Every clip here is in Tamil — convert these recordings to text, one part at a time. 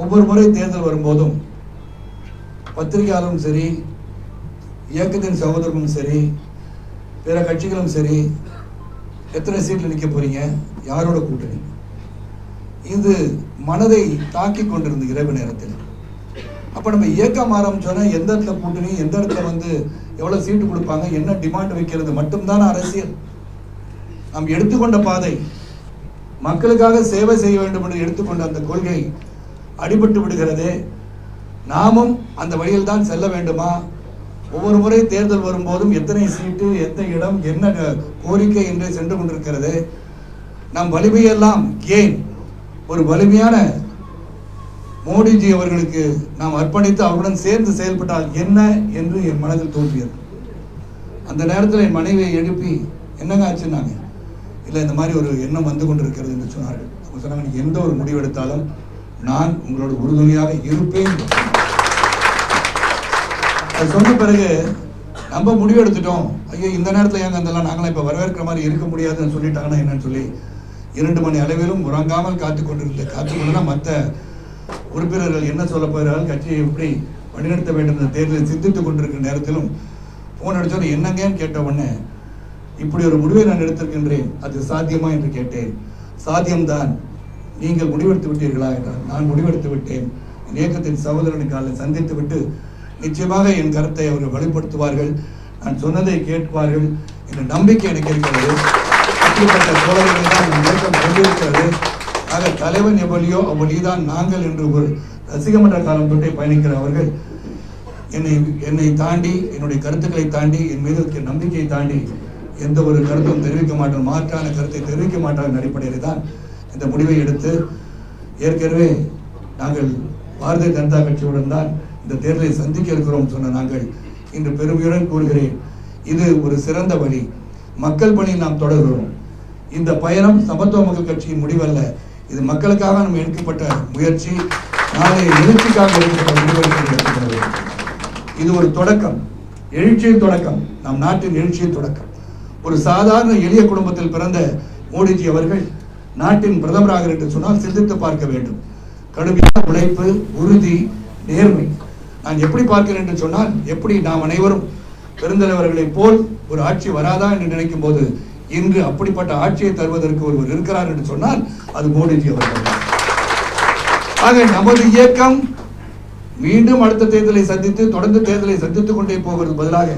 ஒவ்வொரு முறை தேர்தல் வரும்போதும் பத்திரிகையாளரும் சரி, இயக்கத்தின் சகோதரர்களும் சரி, பிற கட்சிகளும் சரி, எத்தனை சீட்டில் நிற்க போறீங்க, யாரோட கூட்டணி, இது மனதை தாக்கி கொண்டிருந்த இரவு நேரத்தில். அப்ப நம்ம இயக்கம் ஆரம்பிச்சோன்னா எந்த இடத்துல கூட்டணி, எந்த இடத்துல எவ்வளவு சீட்டு கொடுப்பாங்க, என்ன டிமாண்ட் வைக்கிறது மட்டும்தான் அரசியல். நாம் எடுத்துக்கொண்ட பாதை மக்களுக்காக சேவை செய்ய வேண்டும் என்று எடுத்துக்கொண்ட அந்த கொள்கை அடிபட்டு விடுகிறதே. நாமும் அந்த வழியில் தான் செல்ல வேண்டுமா? ஒவ்வொரு முறை தேர்தல் வரும்போதும் எத்தனை சீட்டு, எத்தனை இடம், என்ன கோரிக்கை என்று சென்று கொண்டிருக்கிறது. நம் வலிமையெல்லாம் ஏன் ஒரு வலிமையான மோடிஜி அவர்களுக்கு நாம் அர்ப்பணித்து அவருடன் சேர்ந்து செயல்பட்டால் என்ன என்று என் மனதில் தோன்றியது. அந்த நேரத்தில் என் மனைவியை எழுப்பி என்னங்க ஆச்சுன்னாங்க. இல்லை, இந்த மாதிரி ஒரு எண்ணம் வந்து கொண்டிருக்கிறது என்று சொன்னார்கள். அவங்க சொன்னாங்க, நீங்க எந்த ஒரு முடிவு எடுத்தாலும் நான் உங்களோட உறுதுணையாக இருப்பேன். அது சொன்ன பிறகு நம்ம முடிவு எடுத்துட்டோம், ஐயோ இந்த நேரத்தில் ஏங்க அதெல்லாம் நாங்களாம் இப்போ வரவேற்கிற மாதிரி இருக்க முடியாதுன்னு சொல்லிட்டாங்கன்னா என்னன்னு சொல்லி 2 மணி அளவிலும் உறங்காமல் காத்துக்கொண்டுதான் மற்ற உறுப்பினர்கள் என்ன சொல்ல போகிறார்கள், கட்சியை எப்படி வழிநடத்த வேண்டும் என்ற தேர்தலில் சிந்தித்துக் கொண்டிருக்கிற நேரத்திலும் போன் அடிச்சோன்னு என்னங்கன்னு கேட்ட உடனே, இப்படி ஒரு முடிவை நான் எடுத்திருக்கின்றேன், அது சாத்தியமா என்று கேட்டேன். சாத்தியம்தான். நீங்கள் முடிவெடுத்து விட்டீர்களா என்றால், நான் முடிவெடுத்து விட்டேன். என் இயக்கத்தின் சகோதரனுக்காக சந்தித்து விட்டு நிச்சயமாக என் கருத்தை அவர்கள் வெளிப்படுத்துவார்கள், நான் சொன்னதை கேட்பார்கள் என்ற நம்பிக்கை எனக்கு இருக்கிறது. அப்படிப்பட்ட தோழர்களை தான் நம் இயக்கம் கொண்டிருக்கிறது. ஆக தலைவன் எவ்வளியோ அவ்வளிதான் நாங்கள் என்று ஒரு ரசிகமன்ற காலம் தொட்டே பயணிக்கிற அவர்கள் என்னை தாண்டி, என்னுடைய கருத்துக்களை தாண்டி, என் மீது இருக்க நம்பிக்கையை தாண்டி எந்த ஒரு கருத்தும் தெரிவிக்க மாட்டோம், மாற்றான கருத்தை தெரிவிக்க மாட்டாங்க அடிப்படையில் தான் இந்த முடிவை எடுத்து, ஏற்கனவே நாங்கள் பாரதிய ஜனதா கட்சியுடன் தான் இந்த தேர்தலை சந்திக்க இருக்கிறோம் சொன்ன நாங்கள் இன்று பெருமையுடன் கூறுகிறேன், இது ஒரு சிறந்த வழி. மக்கள் பணியில் நாம் தொடர்கிறோம். இந்த பயணம் சமத்துவ மக்கள் கட்சியின் முடிவல்ல, இது மக்களுக்காக நம்ம எடுக்கப்பட்ட முயற்சி, நாளை எழுச்சிக்காக எடுக்கப்பட்ட முடிவெடுக்கிறது. இது ஒரு தொடக்கம், எழுச்சியின் தொடக்கம், நம் நாட்டின் எழுச்சியின் தொடக்கம். ஒரு சாதாரண எளிய குடும்பத்தில் பிறந்த மோடிஜி அவர்கள் நாட்டின் பிரதமராக என்று சொன்னால் சிந்தித்து பார்க்க வேண்டும். கடுமையான உழைப்பு, உறுதி, நேர்மை. நான் எப்படி பார்க்கிறேன் என்று சொன்னால், எப்படி நாம் அனைவரும் பெருந்தலைவர்களை போல் ஒரு ஆட்சி வராதா என்று நினைக்கும் போது இன்று அப்படிப்பட்ட ஆட்சியை தருவதற்கு ஒருவர் இருக்கிறார் என்று சொன்னால் அது மோடிஜி அவர்கள். ஆக நமது இயக்கம் மீண்டும் அடுத்த தேர்தலை சந்தித்து தொடர்ந்து தேர்தலை சந்தித்துக் கொண்டே போகிறது பதிலாக,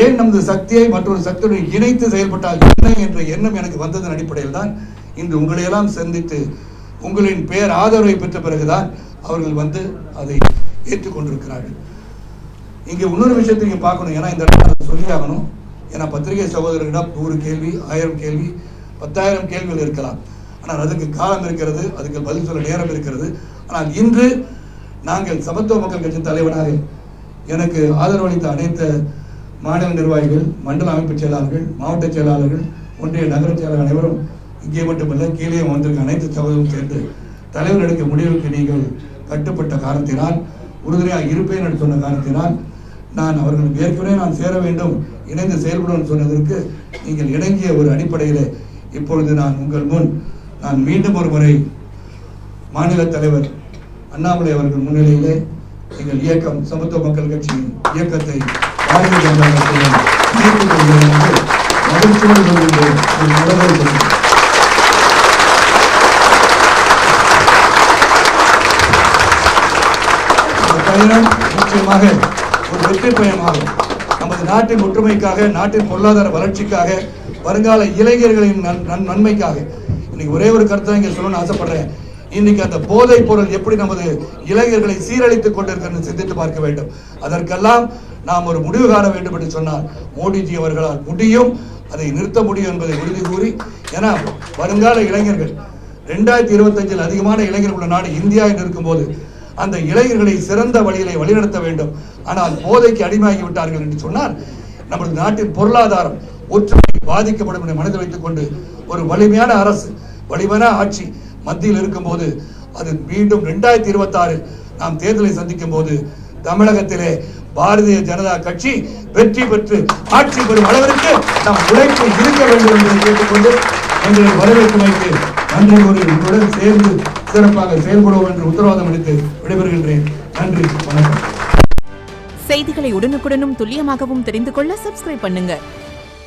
ஏன் நமது சக்தியை மற்றொரு சக்தியுடன் இணைத்து செயல்பட்டால் என்ன என்ற எண்ணம் எனக்கு வந்ததன் அடிப்படையில் தான் இன்று உங்களையெல்லாம் சந்தித்து உங்களின் பெயர் ஆதரவை பெற்ற பிறகுதான் அவர்கள் அதை ஏற்றுக்கொண்டிருக்கிறார்கள். இங்கே இன்னொரு விஷயத்தை நீங்க பார்க்கணும், ஏன்னா இந்த இடத்துல சொல்லி ஆகணும். ஏன்னா பத்திரிகை சகோதரர்களிடம் 100 கேள்வி, 1000 கேள்வி, 10,000 கேள்விகள் இருக்கலாம். ஆனால் அதுக்கு காலம் இருக்கிறது, அதுக்கு பதில் சொல்ல நேரம் இருக்கிறது. ஆனால் இன்று நாங்கள் சமத்துவ மக்கள் கட்சி தலைவனாக எனக்கு ஆதரவளித்த அனைத்து மாநில நிர்வாகிகள், மண்டல அமைப்பு செயலாளர்கள், மாவட்ட செயலாளர்கள், ஒன்றிய நகர செயலாளர் அனைவரும் இங்கே மட்டுமல்ல கீழே வந்திருக்க அனைத்து சகோதரரும் சேர்ந்து தலைவர் எடுக்க முடிவுக்கு நீங்கள் கட்டுப்பட்ட காரணத்தினால், உறுதுணையாக இருப்பேன் என்று சொன்ன காரணத்தினால், நான் அவர்கள் ஏற்கனவே நான் சேர வேண்டும், இணைந்து செயல்படும் சொன்னதற்கு நீங்கள் இணங்கிய ஒரு அடிப்படையில் இப்பொழுது நான் உங்கள் முன் மீண்டும் ஒரு முறை மாநில தலைவர் அண்ணாமலை அவர்கள் முன்னிலையிலே எங்கள் இயக்கம் சமத்துவ மக்கள் கட்சியின் இயக்கத்தை பாரதிய ஜனதா கட்சியுடன் இணைத்துக் கொள்கிறேன் என்று மகிழ்ச்சியோடு சொல்கின்றேன். பயணம் நிச்சயமாக ஒரு வெற்றி பயணமாகும். நமது நாட்டின் ஒற்றுமைக்காக, நாட்டின் பொருளாதார வளர்ச்சிக்காக, வருங்கால இளைஞர்களின் நன்மைக்காக. இன்னைக்கு ஒரே ஒரு கருத்தை இங்கே சொல்லணும்னு ஆசைப்படுறேன். இன்னைக்கு அந்த போதைப் பொருள் எப்படி நமது இளைஞர்களை சீரழித்துக் கொண்டிருக்கிறது சிந்தித்து பார்க்க வேண்டும். அதற்கெல்லாம் நாம் ஒரு முடிவு காண வேண்டும் என்று சொன்னால் மோடிஜி அவர்களால் முடியும், அதை நிறுத்த முடியும் என்பதை உறுதி கூறி, ஏன்னா வருங்கால இளைஞர்கள் 2025 அதிகமான இளைஞர்கள் உள்ள நாடு இந்தியா என்று இருக்கும்போது அந்த இளைஞர்களை சிறந்த வழியிலே வழிநடத்த வேண்டும். ஆனால் போதைக்கு அடிமையாகி விட்டார்கள் என்று சொன்னால் நமது நாட்டின் பொருளாதாரம் ஒற்றுமை பாதிக்கப்படும் என மனதில் வைத்துக் கொண்டு ஒரு வலிமையான அரசு, வலிமையான ஆட்சி மத்தியில் இருக்கும் போது அது மீண்டும் 2026 நாம் தேர்தலை சந்திக்கும் போது தமிழகத்திலே பாரதிய ஜனதா கட்சி வெற்றி பெற்று ஆட்சி பெறும் அளவிற்கு நாம் உழைப்பு இருக்க வேண்டும் என்பதை கேட்டுக்கொண்டு எங்களை வரவேற்பமைக்கு நன்றி கூறி உங்களுடன் சேர்ந்து சிறப்பாக செயல்படுவோம் என்று உத்தரவாதம் அளித்து விடைபெறுகின்றேன். நன்றி, வணக்கம். செய்திகளை உடனுக்குடனும் துல்லியமாகவும் தெரிந்து கொள்ள சப்ஸ்கிரைப் பண்ணுங்க.